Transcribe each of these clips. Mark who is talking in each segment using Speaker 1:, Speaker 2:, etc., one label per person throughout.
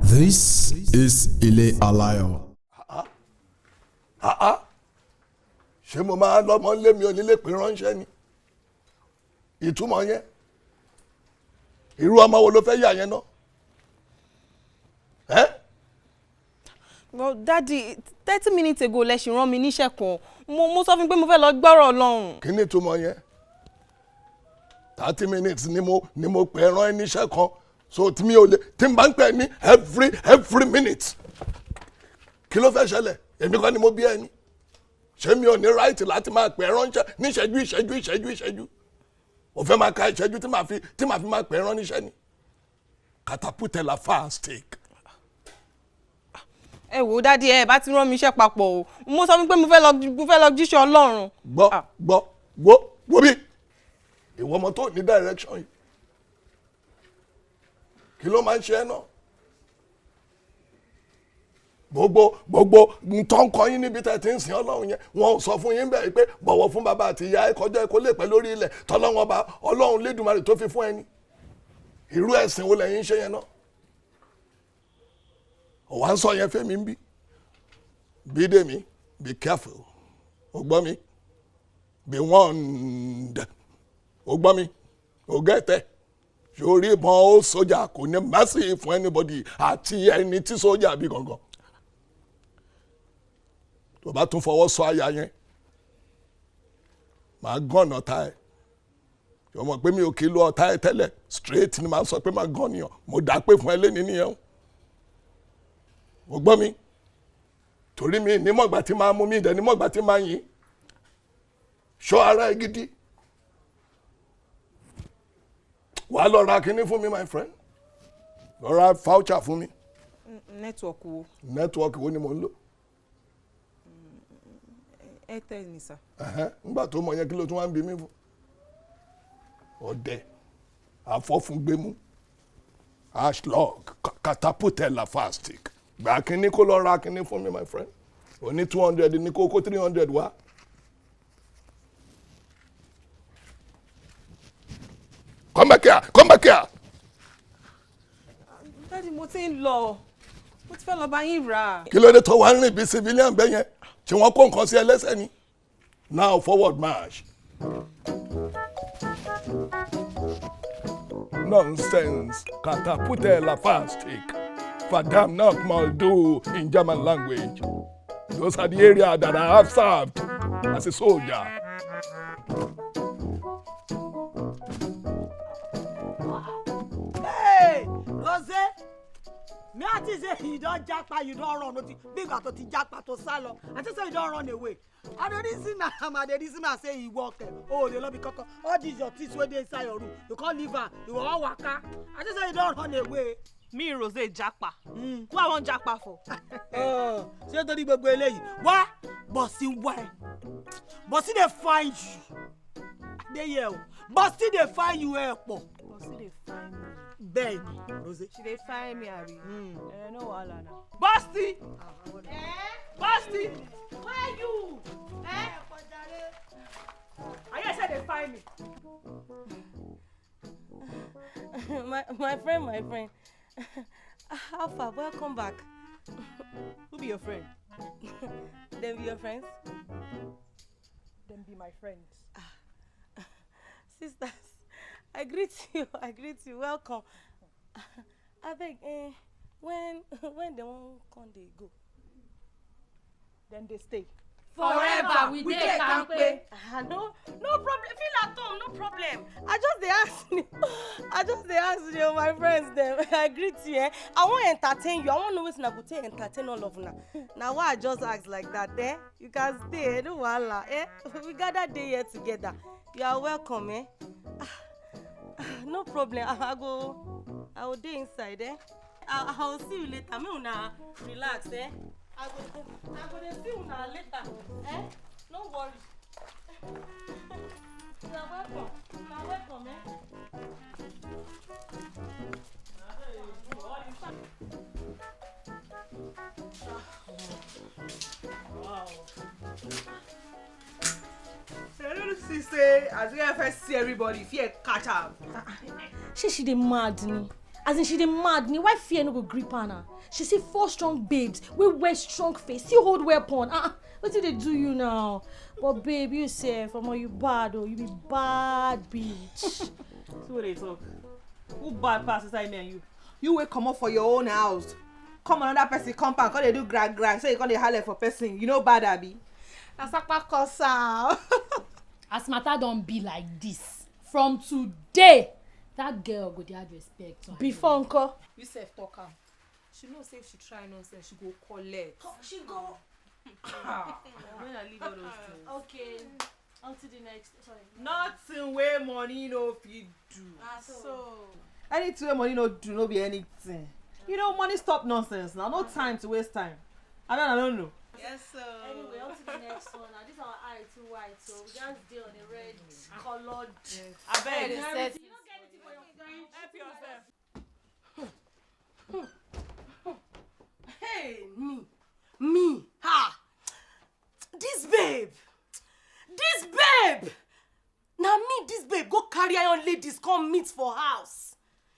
Speaker 1: This is Ile Alayo.
Speaker 2: Ṣé mo máa lọ́mọ lé mi ò nílé pé ránṣẹ́ ni? Ìtumọ̀ yẹn. Irú ọmọ wo ló fẹ́ yà yẹn náà?
Speaker 3: Well, Daddy, 30 minutes ago, lẹ ṣì rán mi níṣẹ́ kan. Mo sọ fún pé mo fẹ́ lọ gbọ́rọ̀ Ọlọ́run.
Speaker 2: Kí ni ìtumọ̀ yẹn? 30 minutes ni mo pè rán ẹ níṣẹ́ kan. So tí mi ò lè tí n bá ń pè ní every minute. Kí ló fẹ́ ṣẹlẹ̀? Èmi kọ́ ni mo bí ẹni. Ṣé mi ò ní right láti máa pè ránṣẹ́ ní ìṣẹ́jú? O fẹ́ máa ka ìṣẹ́jú tí màá fi máa pè rán níṣẹ́ ni. Catapult la fast take.
Speaker 3: Ẹ wò Daddy, ẹ bá ti rán mi iṣẹ́ papọ̀ o. Mo sọ fún pé mo fẹ́ lọ jíṣẹ́ Ọlọ́run.
Speaker 2: Gbọ́ bí ìwọ ọmọ tó ní direction yìí. Kí ló máa ń ṣe ẹ́ náà? Gbogbo tó ń kọ́ yín níbi tẹ́ ti ń sìn Ọlọ́run yẹn wọ́n sọ fún yín bẹ́ẹ̀ pé bọ̀wọ̀ fún bàbá àti ìyá ẹ kọjá kó lè pẹ́ lórí ilẹ̀ tọ́lọ́run ọba Ọlọ́run Lédùmarè tó fi fún ẹni. Irú ẹ̀sìn wo lẹ́yìn ń ṣe yẹn náà? Ọ̀wá ń sọ yẹn fẹ́mi ń bí. Bídèmí, be careful. O gbọ́ mi? Be warned. O gbọ́ mi? O gẹ́tẹ̀? Sórí ìbọn ó sójà kò ní mercy fún anybody àti ẹni tí sójà bí gangan. Tó bá tún fọwọ́ sọ àyà yẹn, màá gán ọ̀tá ẹ̀. Yọ mọ̀ pé mi ò kí lo ọ̀tá ẹ̀ tẹ́lẹ̀, straight ni màá sọ pé màá gán nìyàn. Mo dá pé fún ẹ lẹ́ni nìyẹn. O gbọ́ mi? Torí mi nímọ̀gbà tí máa mú mi dẹ̀ nímọ̀gbà tí máa yìn. Ṣọ́ ara ẹ gidi. Wàá lọ ra kinní fún mi, my friend. Lọ ra voucher fún mi.
Speaker 3: Network wo?
Speaker 2: Network wo ni mo ń lò?
Speaker 3: Airtel ni sir.
Speaker 2: Nígbà tó mọ̀ yẹn kí ló tún wá ń bi mí fún? Ọ̀dẹ̀, àfọ́fúngbẹ́mú, ashlog, catapult la fast stick. Gbà kinní kó lọ ra kinní fún mi, my friend. O ní 200 ní kó 300 wá. Come back here.
Speaker 3: Daddy, mo ti ń lọ. Mo ti fẹ́ lọ bá yín rà.
Speaker 2: Kí ló dé tó wá ń rìn bí civilian bẹ́ẹ̀ yẹn? Tí wọ́n kó nǹkan sí ẹlẹ́sẹ̀ ni. Now forward march. Nonsense. Catapult la fast stick. Verdammt nochmal du in German language. Those are the area that I have served as a soldier.
Speaker 4: Hey, Rose, me ati say you don japa, you don run, big to ti japa to salo. I just say you don run away. I don't reason I say you walk. Oh, they love me koko. All these your teeth wey dey inside your room. You can't leave her. You wan waka. I just say you don run away.
Speaker 3: Me Rose japa. Who I want japa for?
Speaker 4: Ṣé tó ní gbogbo eléyìí? Wá, Bossy why? Bossy dey find you. Dey here o. Bossy dey find you here po.
Speaker 3: Bossy dey find me.
Speaker 4: Bẹ́ẹ̀ni, Rose.
Speaker 3: She dey find me, Ari. No wahala now. Bossy! Bossy! Where you? I hear say they find me.
Speaker 5: my friend. Alpha, welcome back.
Speaker 3: Who be your friend?
Speaker 5: Them be your friends?
Speaker 3: Them be my friends.
Speaker 5: Sisters, I greet you. Welcome. I beg, when they won't come, they go.
Speaker 3: Then they stay.
Speaker 5: Forever, we dey kampe. No problem. Feel at home, no problem. I just dey ask you, my friends them. I greet you. I want to entertain you. I want to know wetin I go take entertain all of una. Now why I just ask like that, You can stay, no wahala, We gather day here together. You are welcome, No problem. I will dey inside, I will see you later. Me una relax, I go dey see una later, No worry. You are welcome,
Speaker 3: Wow. I don't see, as we first see everybody, fear catch up.
Speaker 5: She dey mad ni. As in she dey mad, ni why fear no go grip her na? She see 4 strong babes, we wear strong face, still hold weapon. What did they do you now? But babe, you say, you bad you be bad bitch.
Speaker 4: See what they talk. Who bad pass inside me and you? You will come up for your own house. Come another person compound, cause they do grag, so you can't holler for person. You know bad abi. That's a kosa.
Speaker 6: As matter don't be like this. From today, that girl go dey respect.
Speaker 5: Before uncle.
Speaker 7: You self talk am. She know say if she try nonsense, she go collect.
Speaker 5: She go.
Speaker 7: When I leave all those things.
Speaker 5: Okay. On to the next. Sorry.
Speaker 4: Nothing where money no fit do.
Speaker 5: So.
Speaker 4: Anything where money no do, no be anything. You know, money stop nonsense now. No time to waste time. I don't know.
Speaker 7: Yes, sir.
Speaker 5: Anyway, on to the next one. Now, this our eye too white, so we just deal on the red colored.
Speaker 4: I beg.
Speaker 5: You don't get anything for your
Speaker 4: Help yourself.
Speaker 5: Hey, me, ha! This babe! Now me, this babe, go carry iron ladies, come meet for house.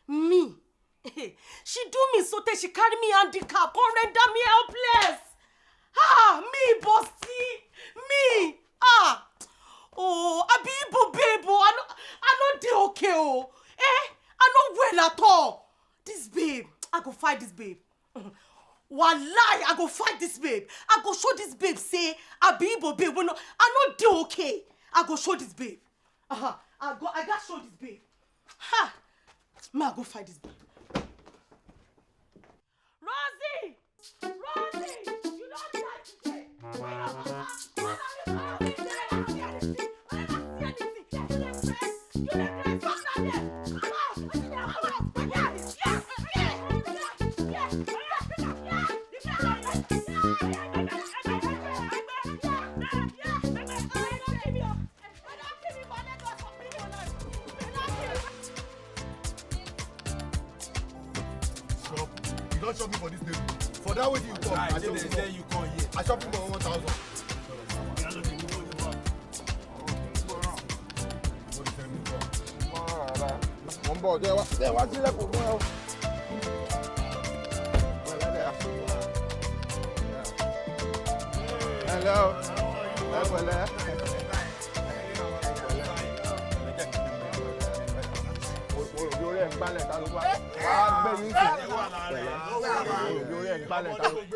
Speaker 5: Me. She do me so that she carry me handicap, come render me helpless. Me, bossy! Me! Oh, I be Igbo babe, I know they okay, oh. I know well at all. This babe, I go fight this babe. Wallahi, I go fight this babe. I go show this babe, say, I be Igbo babe, I know they okay. I go show this babe. I got show this babe. Me, I go fight this babe. Rosie! You don't like today.
Speaker 2: You don't shop me for this table. For that way you come, I shop you come here. I shop you for 1,000. One ball, there was still left for well. Hello.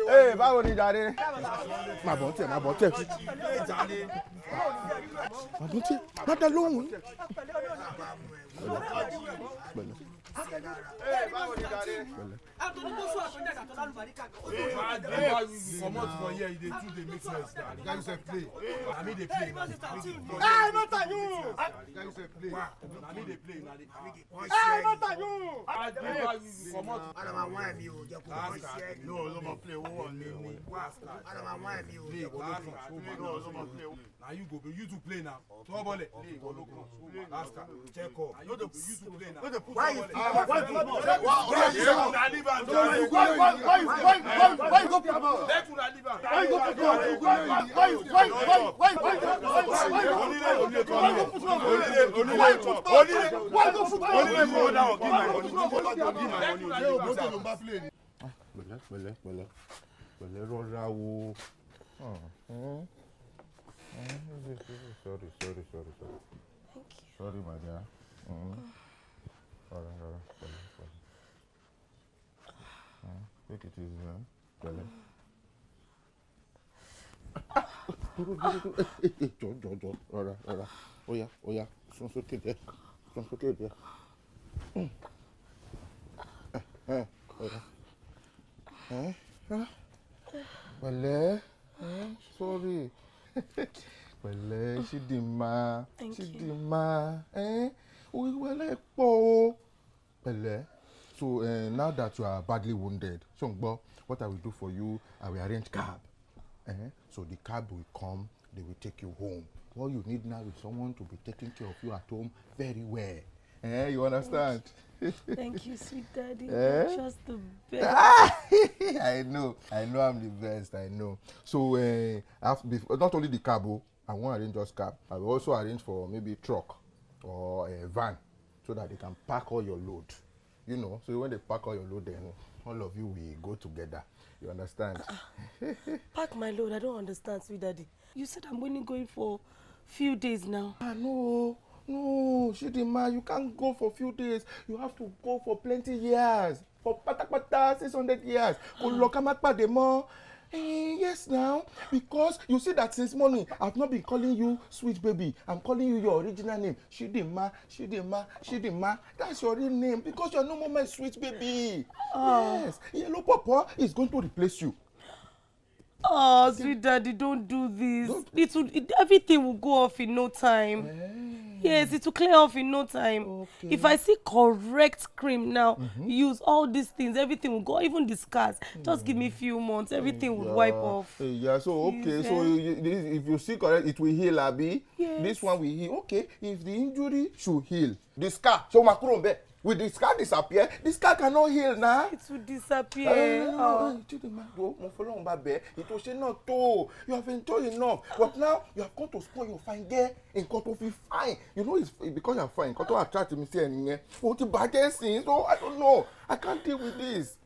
Speaker 2: Hey, báwo ni jàre? Má bọ̀ tẹ̀. Má dá lóhùn. Hey, báwo ni jàre? Comot for here, they too dey make sense. The guy you say play. I mean they play. Hey, not you. The guy you say play. I mean they play. Hey, not you. Comot. No more play. Who on me? Now you go. You to play now. Throw ball. Last card. Check up. You to play now. Why you go play ball? Pẹ̀lẹ́ rọra wo. Sorry. Sorry, my dear. Rọra. Take it easy, man. Pẹ̀lẹ́. Jọ. Rọra. Oya. Sún sókè díẹ̀. Pẹ̀lẹ́. Sorry. Pẹ̀lẹ́, Chidinma. Wẹ́lẹ́ pọ̀ o. Pẹ̀lẹ́. So now that you are badly wounded, what I will do for you, I will arrange cab. So the cab will come, they will take you home. All you need now is someone to be taking care of you at home very well. You understand?
Speaker 5: Thank you, sweet daddy. Just the best.
Speaker 2: I know I'm the best, I know. So not only the cab, I won't arrange just cab. I will also arrange for maybe truck or a van so that they can pack all your load.
Speaker 8: you know, so when they pack all your load, then all of you will go together. You understand?
Speaker 5: Pack my load. I don't understand, sweet daddy. You said I'm only going for few days now.
Speaker 8: No, Chidinma, you can't go for few days. You have to go for plenty years. For pata 600 years. Yes, now, because you see that since morning, I've not been calling you sweet baby. I'm calling you your original name. Chidinma. That's your real name because you're no more my sweet baby. Yes, Yellow Papa is going to replace you.
Speaker 5: Oh, sweet daddy, don't do this. Everything will go off in no time. Yes, it will clear off in no time. Okay. If I see correct cream now, use all these things, everything will go, even the scars. Just give me a few months, everything will wipe off.
Speaker 8: Yeah, so okay, so if you see correct, it will heal, Abi.
Speaker 5: Yes.
Speaker 8: This one will heal. Okay, if the injury should heal, the scar, so Makurombe, will the scar disappear? The scar cannot heal now.
Speaker 5: It will disappear.
Speaker 8: It will say not to. You have enjoyed enough, but now you have come to spoil your fine girl. In got to be fine. You know it's because you're fine. Got to attract me saying, "What the bad thing?" So I don't know. I can't deal with this.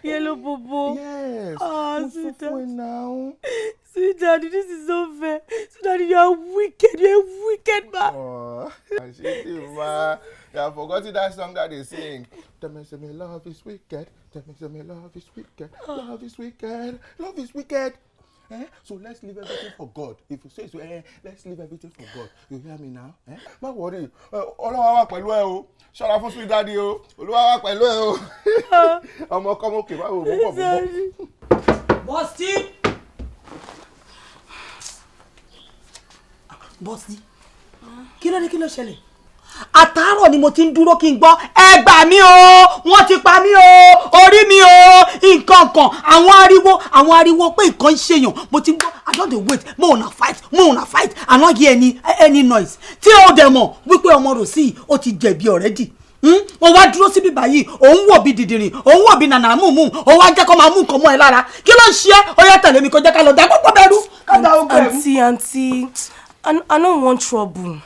Speaker 5: Yellow Bobo.
Speaker 8: Yes.
Speaker 5: Sweet daddy.
Speaker 8: Now.
Speaker 5: Sweet daddy, this is so fair. Sweet daddy, you are wicked. You're a wicked man.
Speaker 8: Oh, Chidinma. You have forgotten that song that they sing. Tell me, love is wicked. Tell me, love is wicked. Love is wicked. Love is wicked. So let's leave everything for God. If you say so, let's leave everything for God. You hear me now? Don't worry. Olúwa wà pẹ̀lú ẹ o. Ṣọ́ra fún sweet daddy o. Olúwa wà pẹ̀lú ẹ o. Ọmọ come okay, báwo mo bọ̀.
Speaker 4: Bossy. Kí ló ṣẹlẹ̀? Àtàárọ̀ ni mo ti ń dúró kí n gbọ́ ẹ gbà mí o, wọ́n ti pa mí o, orí mi o, nǹkan kan, àwọn ariwo pé nǹkan ń ṣèyàn. Mo ti ń gbọ́, I don't dey wait, mo una fight, I no hear any noise. Tí o dẹ̀ mọ̀ wípé ọmọ Rosi ó ti jẹ̀bi already. Wọ́n wá dúró síbí báyìí, òun wò bí dìdìrìn, òun wò bí nànà mùmù, ó wá jẹ́ kó máa mú nǹkan mọ́ ẹ lára. Kí ló ń ṣe é? Ó yá tẹ̀lé mi kó jẹ́ ká lọ dá gbogbo bẹ̀rù.
Speaker 5: Auntie, I don't want trouble.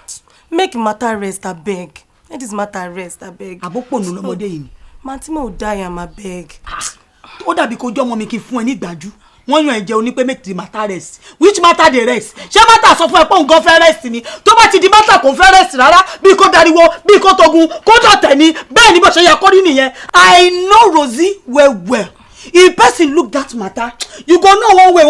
Speaker 5: Make matter rest, abeg. Let this matter rest, abeg.
Speaker 4: Àbópònú lọmọdé yìí ni.
Speaker 5: Màtí mo die am, abeg.
Speaker 4: Ó dàbí kó jọ́ ọmọ mi kí n fún ẹ ní ìgbájú. Wọ́n yan ẹ̀jẹ̀ oní pé make the matter rest. Which matter dey rest? Ṣé matter sọ fún ẹ pé òun gan fẹ́ rest ni? Tó bá ti di matter kò fẹ́ rest rárá. Bí kò dariwo, bí kò togun, kò dọ̀tẹ̀ ni. Bẹ́ẹ̀ ni bó ṣe yẹ kó rí nìyẹn. I know Rosie well. If person look that matter, you go know one way,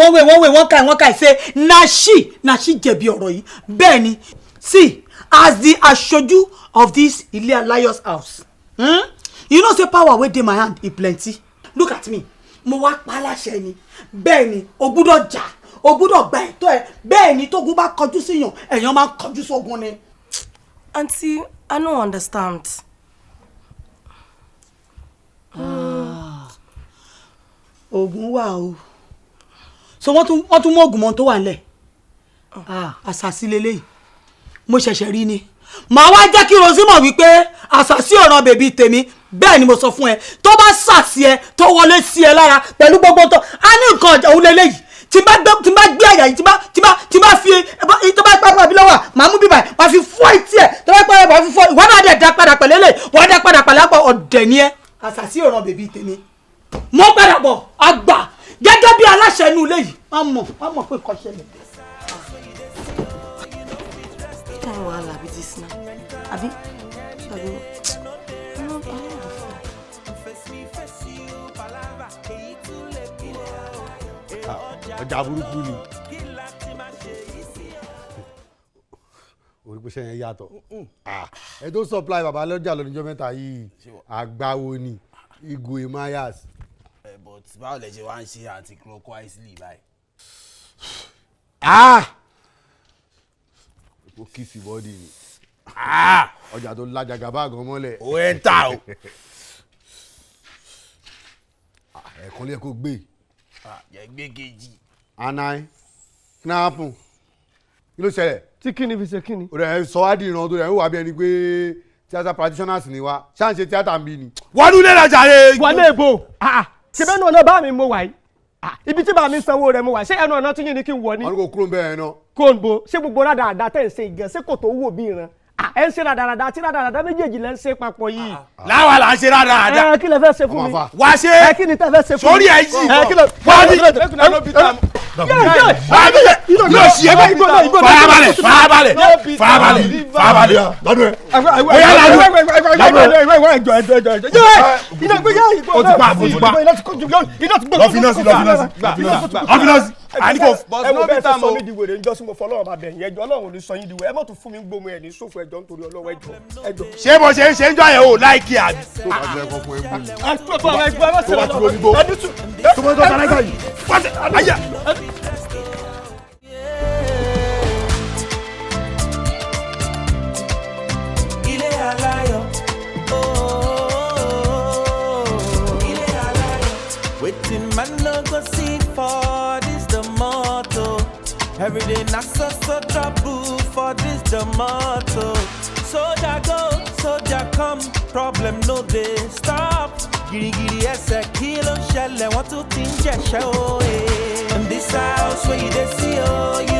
Speaker 4: say na she jẹ̀bi ọ̀rọ̀ yìí. Bẹ́ẹ̀ ni. See, as the aṣojú of this Ile Alayo's house, you know say power wey dey my hand e plenty. Look at me. Mo wá pa láṣẹ ni. Bẹ́ẹ̀ ni, o gbọ́dọ̀ jà, o gbọ́dọ̀ gba ẹ̀tọ́ ẹ. Bẹ́ẹ̀ ni tógun bá kọjú síyàn, èèyàn máa kọjú sógun ni.
Speaker 5: Auntie, I don't understand.
Speaker 4: Ogun wà o. So wọ́n tún mú ogun mọ́ tó wà nílẹ̀. Àṣàsí leléyìí. Mo ṣẹ̀ṣẹ̀ rí ni. Màá wá jẹ́ kí Rosie mọ̀ wípé àṣàsí ọ̀ràn bèbí tèmi. Bẹ́ẹ̀ ni mo sọ fún ẹ. Tó bá ṣàṣì ẹ, tó wọlé sí ẹ lára pẹ̀lú gbogbo tó. A ní nǹkan ọjà òun leléyìí. Tí bá gbé àyà yìí, tí bá fi tó bá pápá bí lọ́wọ́, màá mú bíbà, màá fi fọ́ etí ẹ̀. Tó bá pápá màá fi fọ́. Ìwọ náà dẹ̀ dá padà pẹ̀lẹ́lẹ̀. Wọ́n dá padà pẹ̀lẹ́pọ̀ ọ̀dẹ̀ ni ẹ. Àṣàsí ọ̀ràn bèbí tèmi. Mo padà bọ̀ àgbà gẹ́gẹ́ bí aláṣẹ inú ilé yìí. Wọ́n mọ̀ pé nǹkan ṣẹlẹ̀.
Speaker 5: Kind of wahala be this now. Abi?
Speaker 9: Ọjà burúkú ni. Orí pé sẹ́yìn yàtọ̀. Ẹ tó supply bàbá lọ́jà lọ́jọ́ mẹ́ta yìí. Àgbáwo ni. Igo Emayas.
Speaker 10: But báwo lẹ ṣe wá ń ṣe anti-clockwise báyìí?
Speaker 9: Ó kìsì bọ́dì ni. Ọjà tó lájàgà bá gan mọ́lẹ̀.
Speaker 10: Ó ẹ̀ ń tà o.
Speaker 9: Ẹ̀kan lé kó gbé.
Speaker 10: Yẹ gbé kejì.
Speaker 9: Anai, kí náà happen? Kí ló ṣẹlẹ̀?
Speaker 11: Tí kíni fi ṣe kíni?
Speaker 9: O rẹ̀ sọ wá di ìran tó rẹ̀ ń wà bí ẹni pé theatre practitioners ni wa. Ṣáà ń ṣe theatre ń bí ni.
Speaker 10: Wọ́n dún lẹ́la jàre.
Speaker 11: Wọ́n lè bò. Ṣé bẹ́ẹ̀ náà bá mi mo wà yìí? Ibi tí bá mi sanwó rẹ̀ mo wà. Ṣé ẹnu ọ̀nà tí yín ni kí n wọ̀ ni?
Speaker 9: Wọ́n ní kò kúrò bẹ́ẹ̀ náà.
Speaker 11: Kóńbó ṣé gbogbo rádà àdá tẹ̀ ń ṣe ìgàn ṣé kò tó wò bí ìran? ẹ ń ṣe rádaràda àti rádaràda méjèèjì lẹ ń ṣe papọ̀ yìí.
Speaker 10: láwa là ń ṣe rádaràda.
Speaker 11: kí lẹ fẹ́ ṣe fún mi.
Speaker 10: wá ṣe
Speaker 11: kí ni tẹ fẹ́ ṣe fún mi.
Speaker 10: sórí ẹ yìí.
Speaker 11: wá ní.
Speaker 10: yóò ṣe é farabalẹ̀ lọ́dún ẹ̀. bóyá lọ́dún àníkò
Speaker 11: ẹwọ bẹ́ẹ̀ sọ mí di wèrè ńjọ́ sí mo fọlọ́run bá bẹ̀yìn ẹjọ́ Ọlọ́run ò ní sọ yín di wèrè ẹ mọ̀ tún fún mi gbóhùn ẹ̀ ní sófò ẹjọ́ nítorí Ọlọ́run ẹjọ́.
Speaker 10: ṣé bó ṣe ń ṣe ń jọ yẹn o láìkí àbí.
Speaker 12: Ile Alayo, Ile Alayo, waiting man no go see for this the motto. Every day na so trouble for this the motto. Soldier go, soldier come, problem no dey stop. Giri giri ese kilo shelle, want to think je show. In this house where you dey see oh.